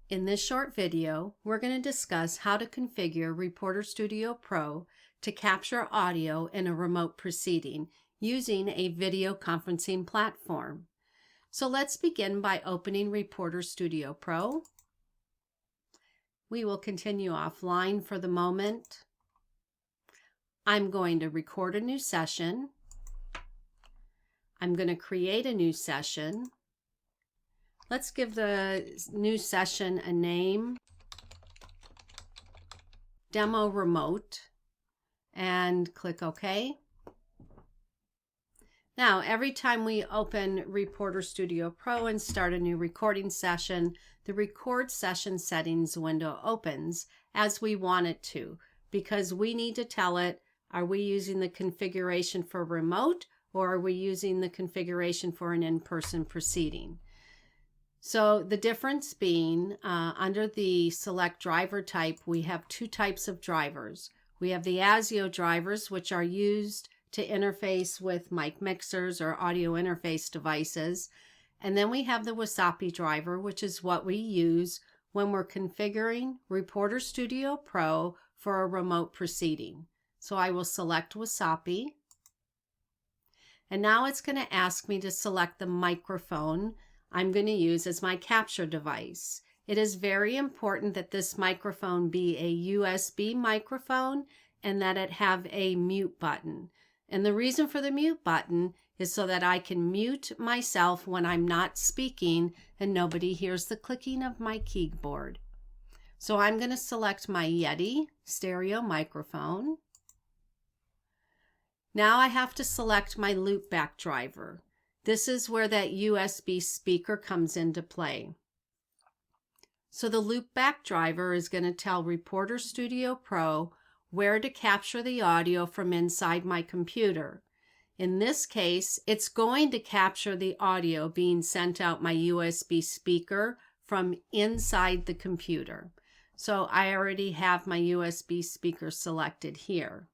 In this short video, we're going to discuss how to configure Reporter Studio Pro to capture audio in a remote proceeding using a video conferencing platform. So let's begin by opening Reporter Studio Pro. We will continue offline for the moment. I'm going to record a new session. I'm going to create a new session. Let's give the new session a name, Demo Remote, and click OK. Now, every time we open Reporter Studio Pro and start a new recording session, the Record Session Settings window opens as we want it to, because we need to tell it, are we using the configuration for remote or are we using the configuration for an in-person proceeding? So the difference being under the select driver type, we have two types of drivers. We have the ASIO drivers, which are used to interface with mic mixers or audio interface devices. And then we have the Wasapi driver, which is what we use when we're configuring Reporter Studio Pro for a remote proceeding. So I will select Wasapi. And now it's going to ask me to select the microphone I'm going to use as my capture device. It is very important that this microphone be a USB microphone and that it have a mute button. And the reason for the mute button is so that I can mute myself when I'm not speaking and nobody hears the clicking of my keyboard. So I'm going to select my Yeti stereo microphone. Now I have to select my loopback driver. This is where that USB speaker comes into play. So the loopback driver is going to tell Reporter Studio Pro where to capture the audio from inside my computer. In this case, it's going to capture the audio being sent out my USB speaker from inside the computer. So I already have my USB speaker selected here.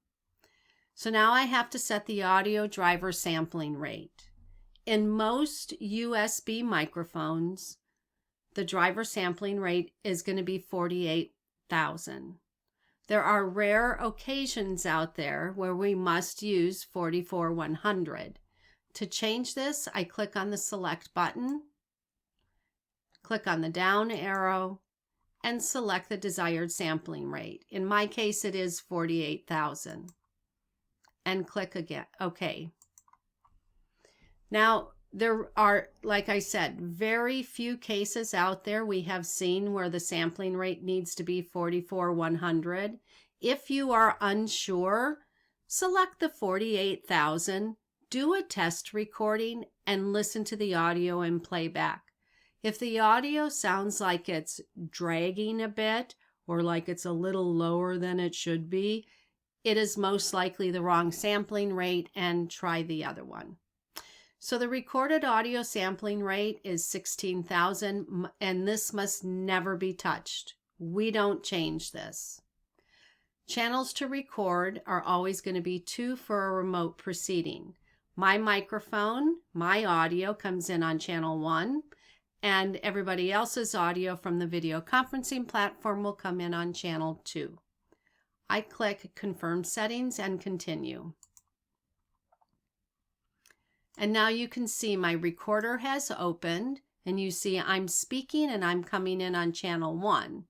So now I have to set the audio driver sampling rate. In most USB microphones, the driver sampling rate is going to be 48,000. There are rare occasions out there where we must use 44,100. To change this, I click on the select button, click on the down arrow, and select the desired sampling rate. In my case, it is 48,000. And click again, OK. Now, there are, like I said, very few cases out there we have seen where the sampling rate needs to be 44,100. If you are unsure, select the 48,000, do a test recording, and listen to the audio in playback. If the audio sounds like it's dragging a bit or like it's a little lower than it should be, it is most likely the wrong sampling rate, and try the other one. So the recorded audio sampling rate is 16,000, and this must never be touched. We don't change this. Channels to record are always going to be 2 for a remote proceeding. My microphone, my audio comes in on channel 1, and everybody else's audio from the video conferencing platform will come in on channel 2. I click Confirm Settings and Continue. And now you can see my recorder has opened, and you see I'm speaking and I'm coming in on channel 1.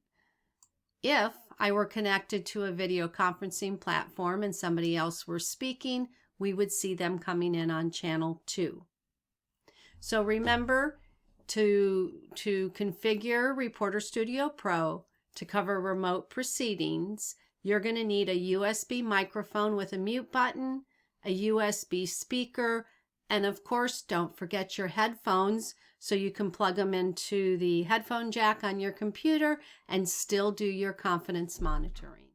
If I were connected to a video conferencing platform and somebody else were speaking, we would see them coming in on channel 2. So remember to configure Reporter Studio Pro to cover remote proceedings, you're going to need a USB microphone with a mute button, a USB speaker, and of course, don't forget your headphones so you can plug them into the headphone jack on your computer and still do your confidence monitoring.